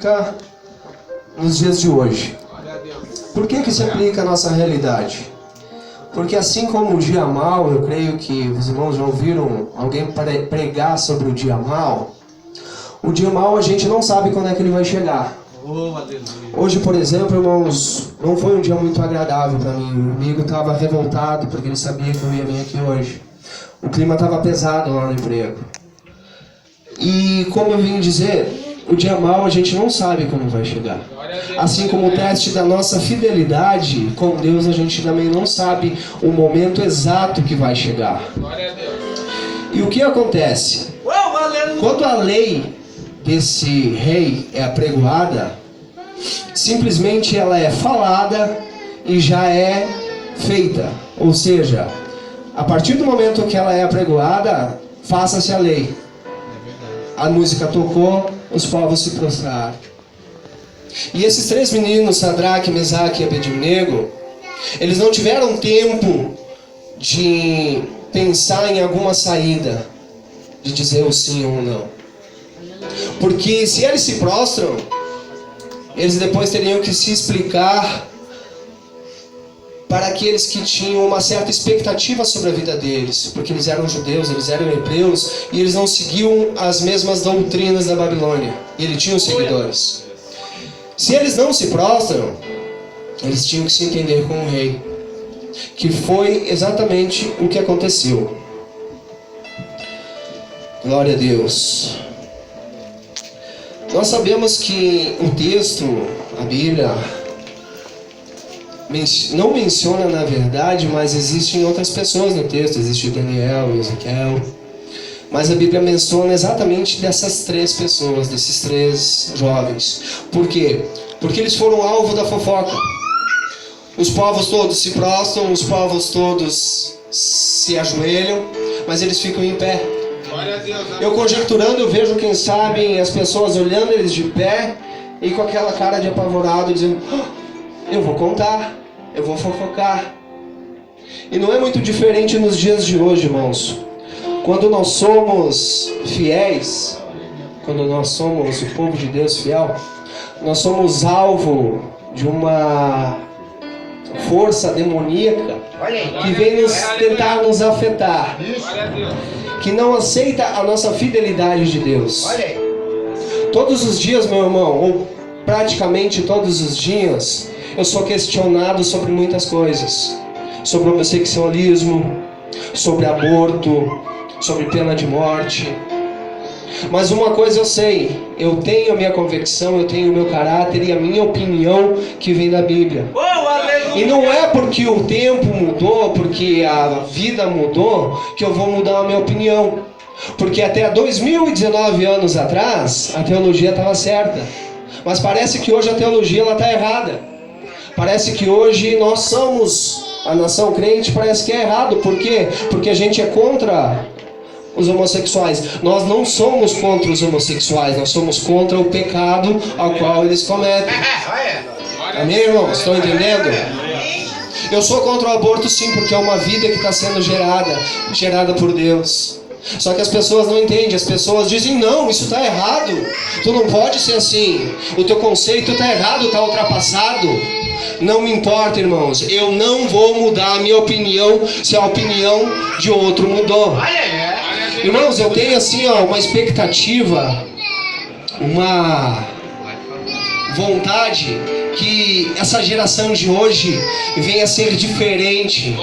aplica nos dias de hoje. Por que se aplica à nossa realidade? Porque assim como o dia mau, eu creio que os irmãos já ouviram alguém pregar sobre o dia mau. O dia mau a gente não sabe quando é que ele vai chegar. Hoje, por exemplo, irmãos, não foi um dia muito agradável para mim. O amigo estava revoltado porque ele sabia que eu ia vir aqui hoje. O clima estava pesado lá no emprego. E como eu vim dizer, o dia mau a gente não sabe quando vai chegar. Assim como o teste da nossa fidelidade com Deus, a gente também não sabe o momento exato que vai chegar. E o que acontece? Quando a lei desse rei é apregoada, simplesmente ela é falada e já é feita. Ou seja, a partir do momento que ela é apregoada, faça-se a lei. A música tocou, os povos se prostraram. E esses três meninos, Sadraque, Mesaque e Abednego, eles não tiveram tempo de pensar em alguma saída, de dizer o sim ou não. Porque se eles se prostram, eles depois teriam que se explicar para aqueles que tinham uma certa expectativa sobre a vida deles, porque eles eram judeus, eles eram hebreus, e eles não seguiam as mesmas doutrinas da Babilônia, e eles tinham seguidores. Se eles não se prostram, eles tinham que se entender com o rei, que foi exatamente o que aconteceu. Glória a Deus. Nós sabemos que o texto, a Bíblia, não menciona na verdade, mas existem outras pessoas no texto. Existe Daniel e Ezequiel. Mas a Bíblia menciona exatamente dessas três pessoas, desses três jovens. Por quê? Porque eles foram alvo da fofoca. Os povos todos se prostram, os povos todos se ajoelham, mas eles ficam em pé. Eu conjecturando, eu vejo, quem sabe, as pessoas olhando eles de pé e com aquela cara de apavorado, dizendo: eu vou contar, eu vou fofocar. E não é muito diferente nos dias de hoje, irmãos. Quando nós somos fiéis, quando nós somos o povo de Deus fiel, nós somos alvo de uma força demoníaca que vem tentar nos afetar, que não aceita a nossa fidelidade de Deus. Todos os dias, meu irmão, ou praticamente todos os dias, eu sou questionado sobre muitas coisas. Sobre homossexualismo, sobre aborto, sobre pena de morte. Mas uma coisa eu sei, eu tenho a minha convicção, eu tenho o meu caráter e a minha opinião que vem da Bíblia. E não é porque o tempo mudou, porque a vida mudou, que eu vou mudar a minha opinião. Porque até 2019 anos atrás, a teologia estava certa. Mas parece que hoje a teologia está errada. Parece que hoje nós somos, a nação crente, parece que é errado. Por quê? Porque a gente é contra os homossexuais. Nós não somos contra os homossexuais, nós somos contra o pecado ao qual eles cometem. Amém, irmãos? Estão entendendo? Eu sou contra o aborto, sim, porque é uma vida que está sendo gerada por Deus. Só que as pessoas não entendem, as pessoas dizem: não, isso está errado, tu não pode ser assim, o teu conceito está errado, está ultrapassado. Não me importa, irmãos, eu não vou mudar a minha opinião se a opinião de outro mudou. Irmãos, eu tenho assim, uma expectativa, uma vontade que essa geração de hoje venha ser diferente,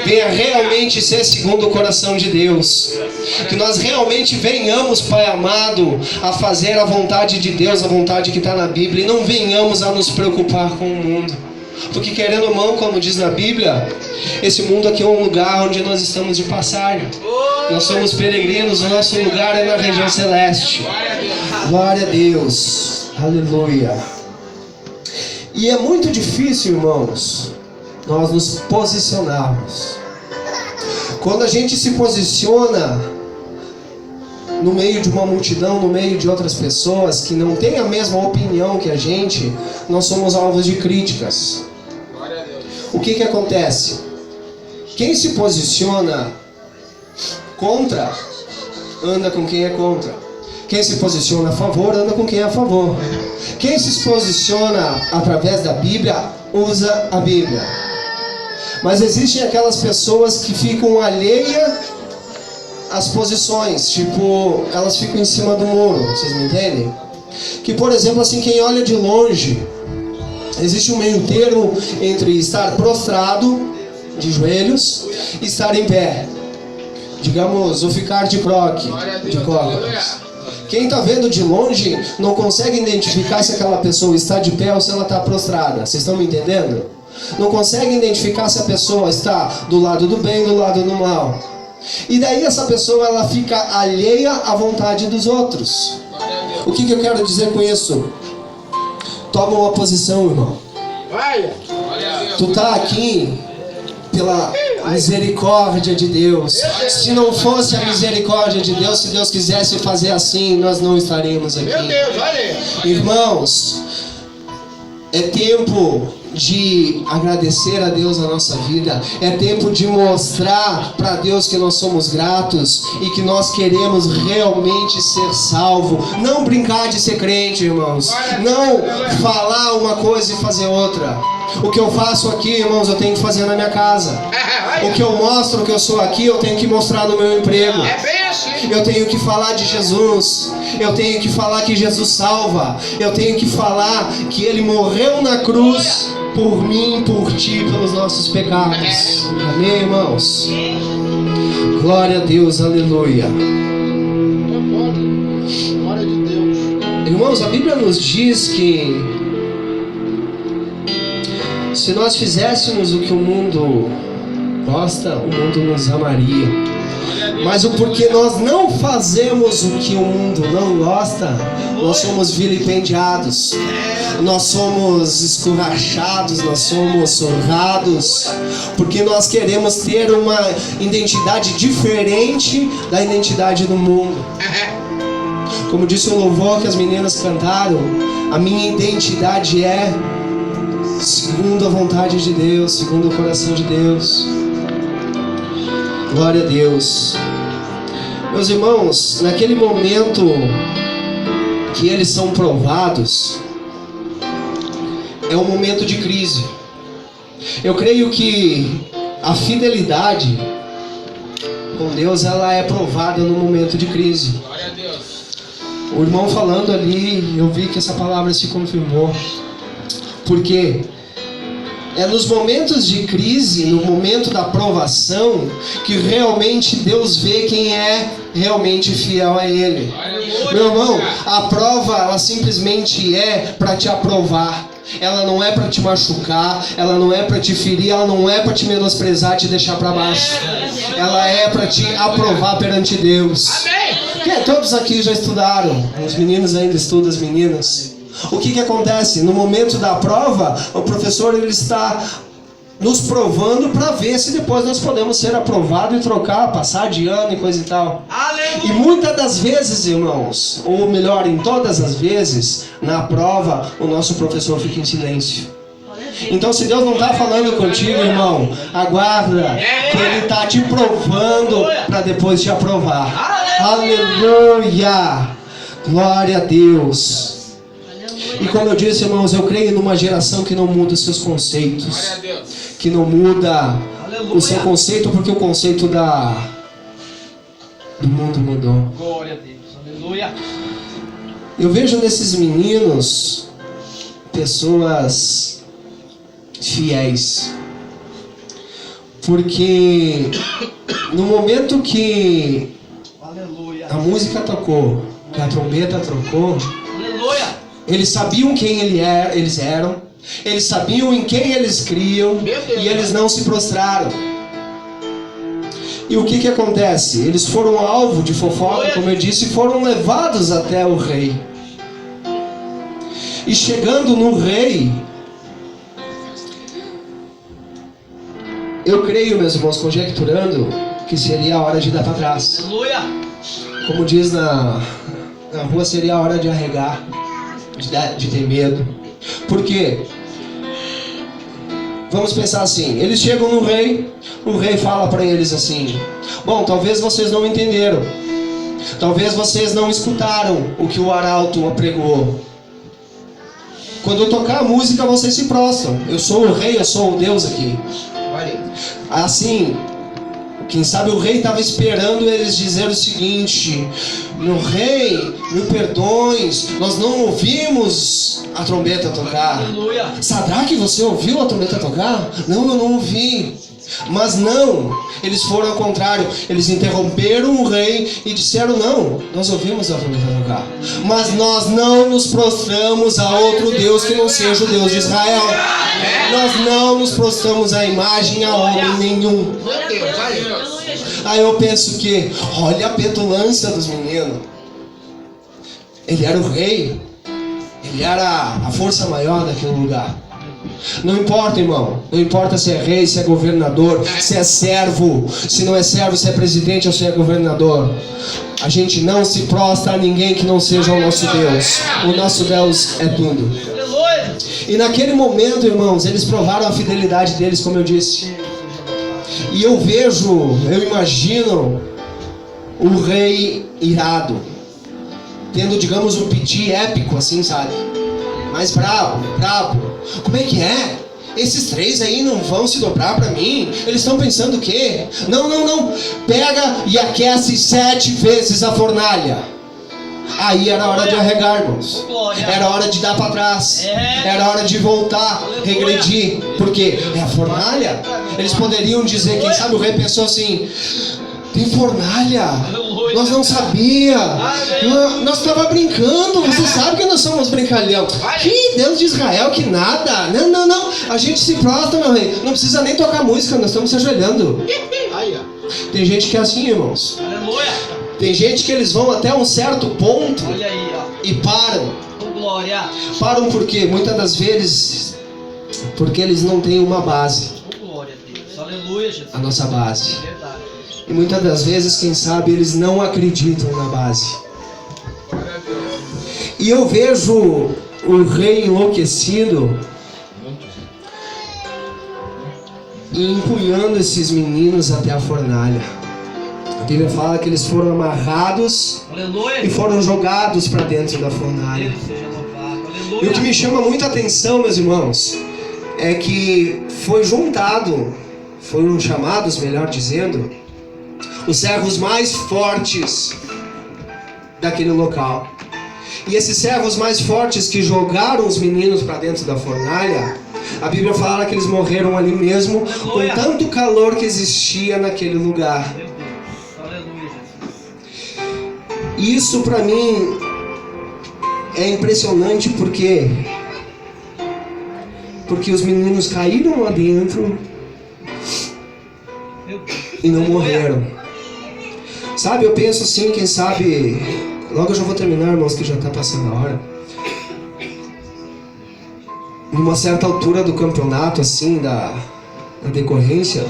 venha realmente ser segundo o coração de Deus, que nós realmente venhamos, Pai amado, a fazer a vontade de Deus, a vontade que está na Bíblia, e não venhamos a nos preocupar com o mundo. Porque querendo ou não, como diz na Bíblia, esse mundo aqui é um lugar onde nós estamos de passagem. Nós somos peregrinos, o nosso lugar é na região celeste. Glória a Deus, aleluia. E é muito difícil, irmãos, nós nos posicionarmos. Quando a gente se posiciona no meio de uma multidão, no meio de outras pessoas que não têm a mesma opinião que a gente, nós somos alvos de críticas. O que acontece? Quem se posiciona contra, anda com quem é contra. Quem se posiciona a favor, anda com quem é a favor. Quem se posiciona através da Bíblia, usa a Bíblia. Mas existem aquelas pessoas que ficam alheias às posições, tipo, elas ficam em cima do muro, vocês me entendem? Que, por exemplo, assim, quem olha de longe, existe um meio termo entre estar prostrado, de joelhos, e estar em pé. Digamos, o ficar de cócoras. Quem está vendo de longe não consegue identificar se aquela pessoa está de pé ou se ela está prostrada. Vocês estão me entendendo? Não consegue identificar se a pessoa está do lado do bem, do lado do mal. E daí essa pessoa ela fica alheia à vontade dos outros. O que eu quero dizer com isso? Toma uma posição, irmão. Tu tá aqui pela misericórdia de Deus. Se não fosse a misericórdia de Deus, se Deus quisesse fazer assim, nós não estaríamos aqui. Irmãos, é tempo de agradecer a Deus na nossa vida. É tempo de mostrar para Deus que nós somos gratos e que nós queremos realmente ser salvo. Não brincar de ser crente, irmãos. Não falar uma coisa e fazer outra. O que eu faço aqui, irmãos, eu tenho que fazer na minha casa. O que eu mostro que eu sou aqui, eu tenho que mostrar no meu emprego. Eu tenho que falar de Jesus. Eu tenho que falar que Jesus salva. Eu tenho que falar que Ele morreu na cruz por mim, por ti, pelos nossos pecados. Amém, irmãos? Glória a Deus, aleluia. Glória de Deus. Irmãos, a Bíblia nos diz que se nós fizéssemos o que o mundo gosta, o mundo nos amaria. Mas o porquê nós não fazemos o que o mundo não gosta, nós somos vilipendiados, nós somos escurachados, nós somos surrados, porque nós queremos ter uma identidade diferente da identidade do mundo. Como disse o louvor que as meninas cantaram, a minha identidade é segundo a vontade de Deus, segundo o coração de Deus. Glória a Deus. Meus irmãos, naquele momento que eles são provados, é um momento de crise. Eu creio que a fidelidade com Deus, ela é provada no momento de crise. Glória a Deus. O irmão falando ali, eu vi que essa palavra se confirmou. Porque é nos momentos de crise, no momento da provação, que realmente Deus vê quem é realmente fiel a Ele. Meu irmão, a prova, ela simplesmente é para te aprovar. Ela não é para te machucar, ela não é para te ferir, ela não é para te menosprezar, te deixar para baixo. Ela é para te aprovar perante Deus. Todos aqui já estudaram, os meninos ainda estudam, as meninas. O que acontece? No momento da prova, o professor ele está nos provando para ver se depois nós podemos ser aprovados e trocar, passar de ano e coisa e tal. Aleluia. E muitas das vezes, irmãos, ou melhor, em todas as vezes, na prova, o nosso professor fica em silêncio. Então, se Deus não está falando contigo, irmão, aguarda, que Ele está te provando para depois te aprovar. Aleluia! Glória a Deus! E como eu disse, irmãos, eu creio numa geração que não muda os seus conceitos, que não muda o seu conceito, porque o conceito do mundo mudou. Glória a Deus. Aleluia. Eu vejo nesses meninos pessoas fiéis, porque no momento que a música tocou, que a trombeta tocou, eles sabiam quem eles eram, eles sabiam em quem eles criam, e eles não se prostraram. E o que acontece? Eles foram alvo de fofoca, como eu disse, e foram levados até o rei. E chegando no rei, eu creio, meus irmãos, conjecturando que seria a hora de dar para trás. Como diz na rua, seria a hora de arregar, de ter medo. Por quê? Vamos pensar assim, eles chegam no rei, o rei fala para eles assim: bom, talvez vocês não entenderam, talvez vocês não escutaram o que o arauto pregou, Quando eu tocar a música, vocês se prostram. Eu sou o rei, eu sou o Deus aqui. Assim, quem sabe o rei estava esperando eles dizer o seguinte: meu rei, me perdões, nós não ouvimos a trombeta tocar. Aleluia. Sadraque, você ouviu a trombeta tocar? Não, eu não ouvi. Mas não, eles foram ao contrário. Eles interromperam o rei e disseram: não, nós ouvimos a trombeta tocar, mas nós não nos prostramos a outro Deus que não seja o Deus de Israel. Nós não nos prostramos à imagem a homem nenhum. Aí eu penso que, olha a petulância dos meninos. Ele era o rei, ele era a força maior daquele lugar. Não importa, irmão, não importa se é rei, se é governador, se é servo, se não é servo, se é presidente ou se é governador. A gente não se prostra a ninguém que não seja o nosso Deus. O nosso Deus é tudo. E naquele momento, irmãos, eles provaram a fidelidade deles, como eu disse. E eu imagino o rei irado, tendo, digamos, um piti épico, assim, sabe? Mas brabo. Como é que é? Esses três aí não vão se dobrar para mim? Eles estão pensando o quê? Não. Pega e aquece 7 vezes a fornalha. Aí era hora de arregar, irmãos. Era hora de dar para trás. Era hora de voltar, regredir. Porque é a fornalha. Eles poderiam dizer, quem sabe o rei pensou assim: tem fornalha? Nós não sabia. Nós estava brincando. Você sabe que nós somos brincalhão. Que Deus de Israel, que nada. Não. A gente se prostra, meu rei. Não precisa nem tocar música, nós estamos se ajoelhando. Tem gente que é assim, irmãos. Tem gente que eles vão até um certo ponto e param. Param por quê? Muitas das vezes porque eles não têm uma base. A nossa base. E muitas das vezes, quem sabe, eles não acreditam na base. E eu vejo o rei enlouquecido e empunhando esses meninos até a fornalha. A Bíblia fala que eles foram amarrados e foram jogados para dentro da fornalha. E o que me chama muita atenção, meus irmãos, é que foram chamados, melhor dizendo, os servos mais fortes daquele local. E esses servos mais fortes que jogaram os meninos para dentro da fornalha, a Bíblia fala que eles morreram ali mesmo, com tanto calor que existia naquele lugar. Isso para mim é impressionante porque os meninos caíram lá dentro e não morreram. Sabe, eu penso assim, quem sabe, logo eu já vou terminar, irmãos, que já está passando a hora. Numa certa altura do campeonato, assim, da decorrência,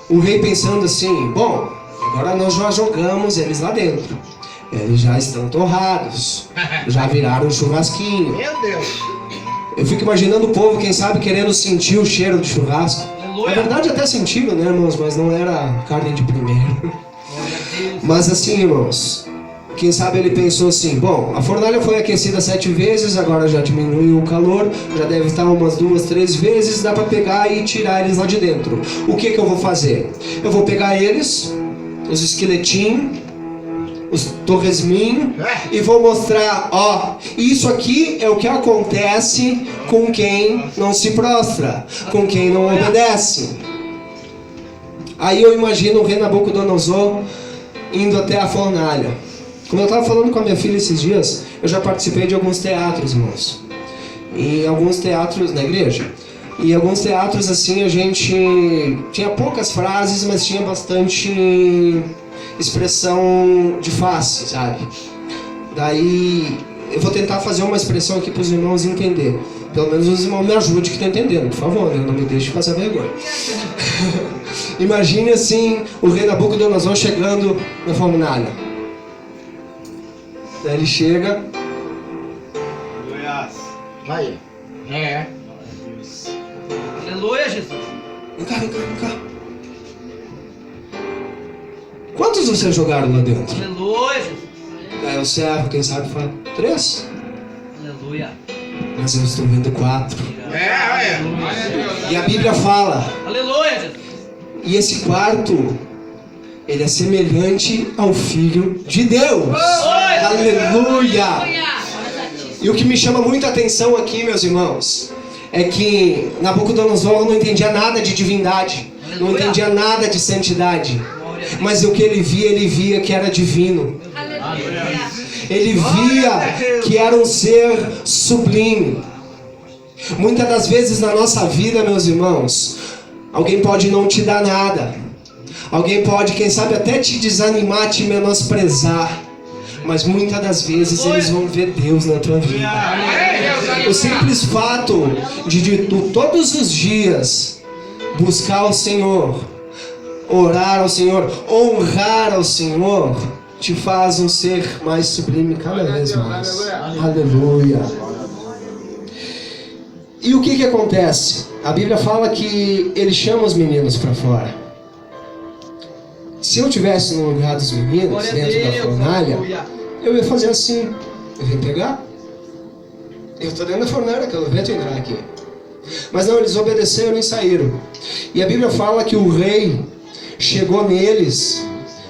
o rei pensando assim: bom, agora nós já jogamos eles lá dentro, eles já estão torrados, já viraram um churrasquinho. Meu Deus. Eu fico imaginando o povo, quem sabe, querendo sentir o cheiro do churrasco. Na verdade até sentiram, né, irmãos, mas não era carne de primeiro. Mas assim, irmãos, quem sabe ele pensou assim: bom, a fornalha foi aquecida 7 vezes, agora já diminuiu o calor, já deve estar umas 2, 3 vezes, dá para pegar e tirar eles lá de dentro. O que eu vou fazer? Eu vou pegar eles, os esqueletinhos, os torresminhos, e vou mostrar: ó, isso aqui é o que acontece com quem não se prostra, com quem não obedece. Aí eu imagino o rei Nabucodonosor indo até a fornalha. Como eu estava falando com a minha filha esses dias, eu já participei de alguns teatros, irmãos. E alguns teatros na igreja. E alguns teatros assim a gente tinha poucas frases, mas tinha bastante expressão de face, sabe? Daí eu vou tentar fazer uma expressão aqui para os irmãos entender. Pelo menos os irmãos me ajudem que estão entendendo, por favor, né? Não me deixe passar vergonha. Imagine assim o rei Nabucodonosor chegando na fornalha. Daí ele chega. Vai. É. Aleluia, Jesus. Vem cá. Quantos vocês jogaram lá dentro? Aleluia, Jesus. Daí o servo, quem sabe, fala: 3. Aleluia. mas eu estou vendo 4. É. E a Bíblia fala, Aleluia, Jesus. e esse quarto, ele é semelhante ao Filho de Deus. Aleluia! E o que me chama muita atenção aqui, meus irmãos, é que Nabucodonosor não entendia nada de divindade, não entendia nada de santidade, mas o que ele via que era divino. Ele via que era um ser sublime. Muitas das vezes na nossa vida, meus irmãos, alguém pode não te dar nada, alguém pode, quem sabe, até te desanimar, te menosprezar, mas muitas das vezes eles vão ver Deus na tua vida. O simples fato de tu todos os dias buscar o Senhor, orar ao Senhor, honrar ao Senhor, te faz um ser mais sublime cada vez mais. Aleluia. E o que acontece? A Bíblia fala que ele chama os meninos para fora. Se eu estivesse no lugar dos meninos, dentro da fornalha, eu ia fazer assim. Eu vim pegar. Eu estou dentro da fornalha, que eu vento entrar aqui. Mas não, eles obedeceram e saíram. E a Bíblia fala que o rei chegou neles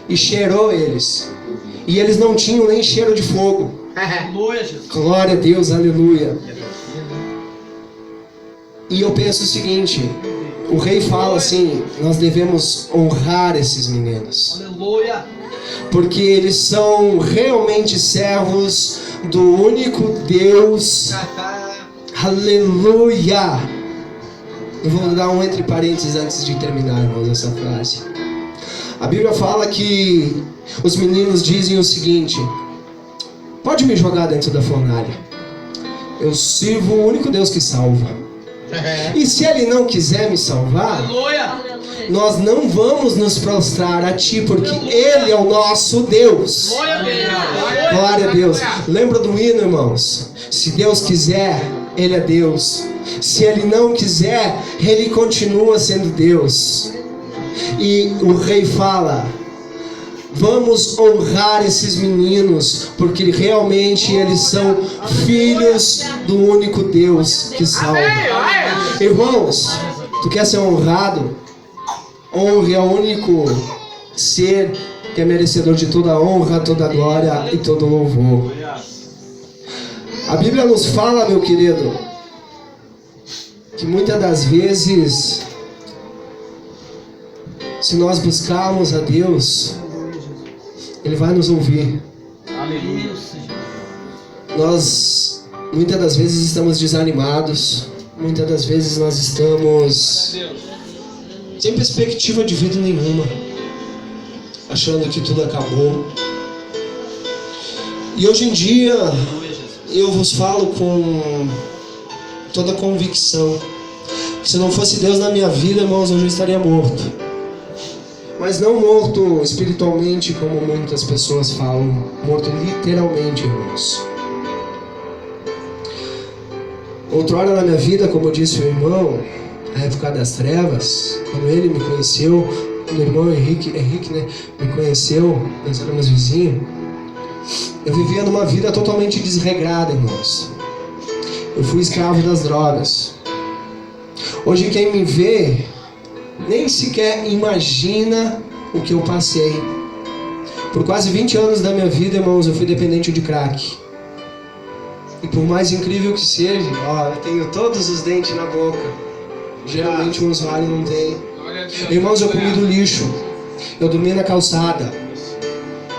e cheirou eles. E eles não tinham nem cheiro de fogo. Aleluia, Jesus. Glória a Deus, aleluia. E eu penso o seguinte, o rei fala assim, nós devemos honrar esses meninos, Aleluia. porque eles são realmente servos do único Deus. Aleluia. Eu vou dar um entre parênteses antes de terminar, irmãos, essa frase. A Bíblia fala que os meninos dizem o seguinte: pode me jogar dentro da fornalha, eu sirvo o único Deus que salva. E se ele não quiser me salvar, Aleluia. nós não vamos nos prostrar a ti, porque ele é o nosso Deus. Glória a Deus. Glória a Deus. Lembra do hino, irmãos? Se Deus quiser, ele é Deus. Se ele não quiser, ele continua sendo Deus. E o rei fala: vamos honrar esses meninos, porque realmente eles são filhos do único Deus que salva. Irmãos, tu quer ser honrado? Honre ao único ser que é merecedor de toda a honra, toda a glória e todo o louvor. A Bíblia nos fala, meu querido, que muitas das vezes, se nós buscarmos a Deus, Ele vai nos ouvir. Nós, muitas das vezes, estamos desanimados. Muitas das vezes nós estamos sem perspectiva de vida nenhuma, achando que tudo acabou. E hoje em dia, eu vos falo com toda a convicção que se não fosse Deus na minha vida, irmãos, eu já estaria morto. Mas não morto espiritualmente, como muitas pessoas falam, morto literalmente, irmãos. Outrora na minha vida, como disse o irmão, na época das trevas, quando ele me conheceu, quando o irmão Henrique, né, me conheceu, nós éramos vizinhos, eu vivia numa vida totalmente desregrada, irmãos. Eu fui escravo das drogas. Hoje quem me vê nem sequer imagina o que eu passei. Por quase 20 anos da minha vida, irmãos, eu fui dependente de crack. E por mais incrível que seja, ó, eu tenho todos os dentes na boca. Geralmente um usuário não tem. Irmãos, eu comi do lixo. Eu dormi na calçada.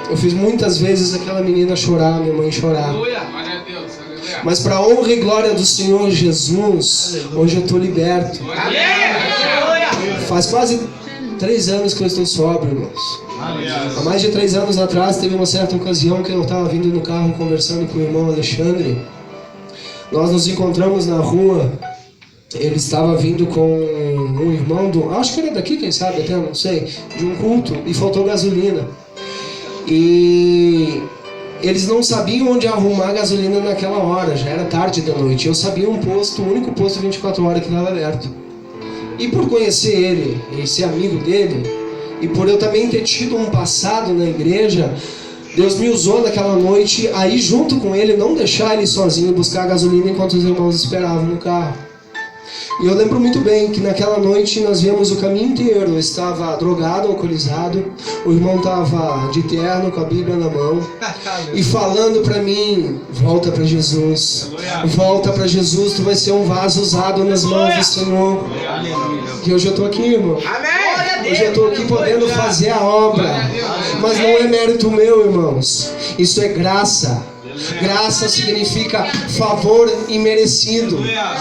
Eu fiz muitas vezes aquela menina chorar, minha mãe chorar. Mas para a honra e glória do Senhor Jesus, hoje eu estou liberto. Faz quase 3 anos que eu estou sóbrio, irmãos. Há mais de 3 anos atrás, teve uma certa ocasião que eu estava vindo no carro conversando com o irmão Alexandre. Nós nos encontramos na rua. Ele estava vindo com um irmão acho que era daqui, quem sabe até, não sei, de um culto, e faltou gasolina. E eles não sabiam onde arrumar gasolina naquela hora, já era tarde da noite. Eu sabia um posto, o único posto 24 horas que estava aberto. E por conhecer ele e ser amigo dele, e por eu também ter tido um passado na igreja, Deus me usou naquela noite aí junto com ele, não deixar ele sozinho buscar gasolina enquanto os irmãos esperavam no carro. E eu lembro muito bem que naquela noite nós viemos o caminho inteiro. Eu estava drogado, alcoolizado. O irmão estava de terno, com a Bíblia na mão. E falando para mim, volta para Jesus. Volta para Jesus, tu vai ser um vaso usado nas mãos do Senhor. E hoje eu estou aqui, irmão. Hoje eu estou aqui podendo fazer a obra. Mas não é mérito meu, irmãos. Isso é graça. Graça significa favor imerecido.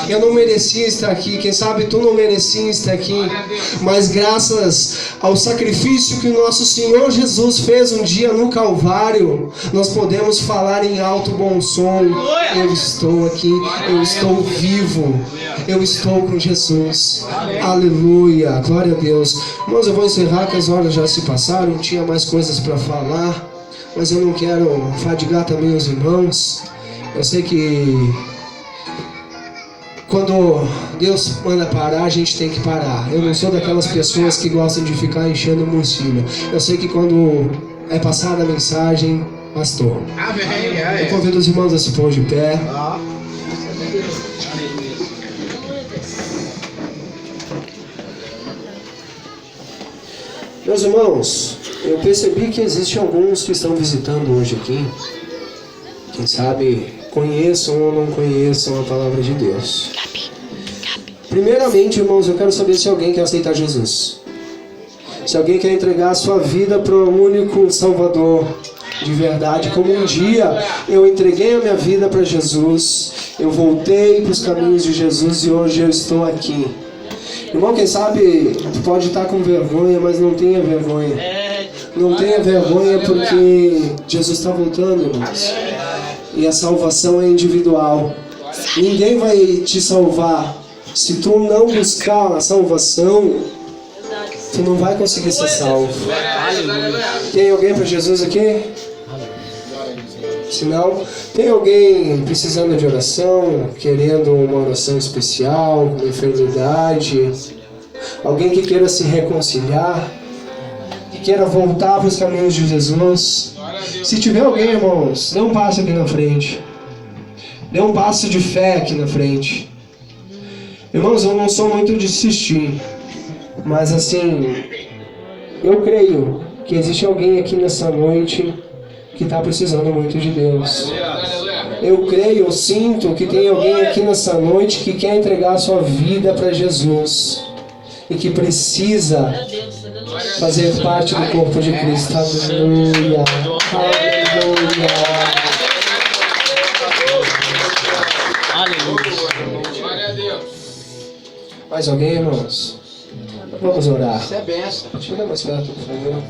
Eu não merecia estar aqui, quem sabe tu não merecia estar aqui, mas graças ao sacrifício que o nosso Senhor Jesus fez um dia no Calvário, nós podemos falar em alto bom som: eu estou aqui, eu estou vivo, eu estou com Jesus. Aleluia, glória a Deus. Irmãos, eu vou encerrar que as horas já se passaram, tinha mais coisas para falar, mas eu não quero fadigar também os irmãos. Eu sei que quando Deus manda parar, a gente tem que parar. Eu não sou daquelas pessoas que gostam de ficar enchendo murcilha. Eu sei que quando é passada a mensagem, pastor. Eu convido os irmãos a se pôr de pé. Meus irmãos, eu percebi que existem alguns que estão visitando hoje aqui. Quem sabe conheçam ou não conheçam a palavra de Deus. Primeiramente, irmãos, eu quero saber se alguém quer aceitar Jesus. Se alguém quer entregar a sua vida para o único Salvador de verdade. Como um dia eu entreguei a minha vida para Jesus, eu voltei para os caminhos de Jesus e hoje eu estou aqui. Irmão, quem sabe pode estar com vergonha, mas não tenha vergonha. Não tenha vergonha, porque Jesus está voltando, irmãos. E a salvação é individual. Ninguém vai te salvar. Se tu não buscar a salvação, tu não vai conseguir ser salvo. Tem alguém para Jesus aqui? Se não, tem alguém precisando de oração, querendo uma oração especial, uma enfermidade, alguém que queira se reconciliar, que queira voltar para os caminhos de Jesus? Se tiver alguém, irmãos, dê um passo aqui na frente. Dê um passo de fé aqui na frente. Irmãos, eu não sou muito de insistir, mas assim, eu creio que existe alguém aqui nessa noite que está precisando muito de Deus. Eu creio, eu sinto que tem alguém aqui nessa noite que quer entregar a sua vida para Jesus e que precisa fazer parte do corpo de Cristo. Aleluia, aleluia. Mais alguém, irmãos? Vamos orar. Chega mais perto, por favor.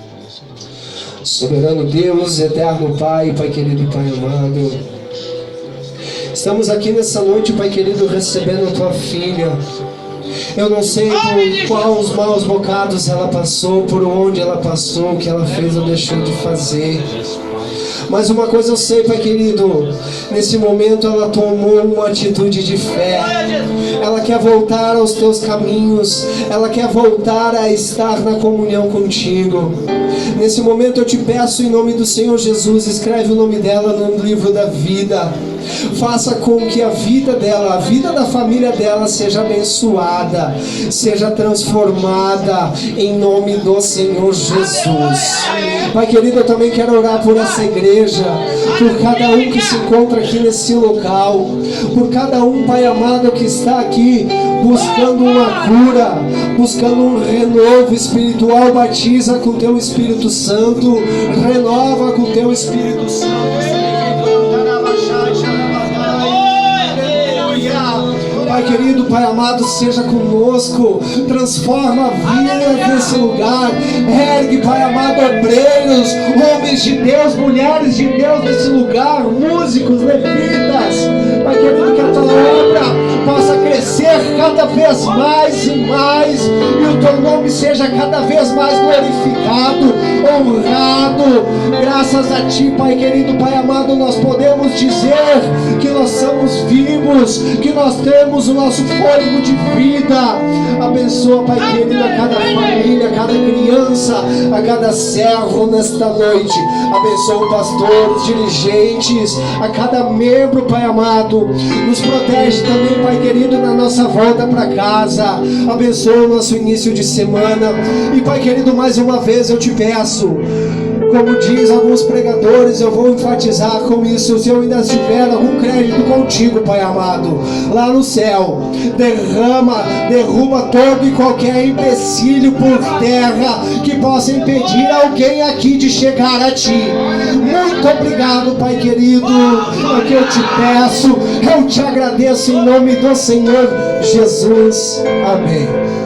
Soberano Deus, eterno Pai, Pai querido, Pai amado, estamos aqui nessa noite, Pai querido, recebendo a Tua filha. Eu não sei por quais maus bocados ela passou, por onde ela passou, o que ela fez ou deixou de fazer. Mas uma coisa eu sei, Pai querido, nesse momento ela tomou uma atitude de fé. Ela quer voltar aos Teus caminhos, ela quer voltar a estar na comunhão contigo. Nesse momento eu te peço em nome do Senhor Jesus, escreve o nome dela no livro da vida. Faça com que a vida dela, a vida da família dela seja abençoada, seja transformada em nome do Senhor Jesus. Pai querido, eu também quero orar por essa igreja, por cada um que se encontra aqui nesse local, por cada um, Pai amado, que está aqui buscando uma cura, buscando um renovo espiritual. Batiza com Teu Espírito Santo, renova com Teu Espírito Santo. Pai querido, Pai amado, seja conosco, transforma a vida desse lugar, ergue, Pai amado, obreiros, homens de Deus, mulheres de Deus nesse lugar, músicos, levitas, Pai querido, que a Tua obra possa crescer cada vez mais e mais, e o Teu nome nome seja cada vez mais glorificado, honrado. Graças a Ti, Pai querido, Pai amado, nós podemos dizer que nós somos vivos, que nós temos o nosso fôlego de vida. Abençoa, Pai querido, a cada família, a cada criança, a cada servo nesta noite. Abençoa o pastor, os dirigentes, a cada membro, Pai amado. Nos protege também, Pai querido, na nossa volta para casa. Abençoa o nosso início de semana. E, Pai querido, mais uma vez eu te peço, como diz alguns pregadores, eu vou enfatizar com isso: se eu ainda tiver algum crédito contigo, Pai amado, lá no céu, derruba todo e qualquer empecilho por terra que possa impedir alguém aqui de chegar a Ti. Muito obrigado, Pai querido, é o que eu te peço, eu te agradeço em nome do Senhor Jesus. Amém.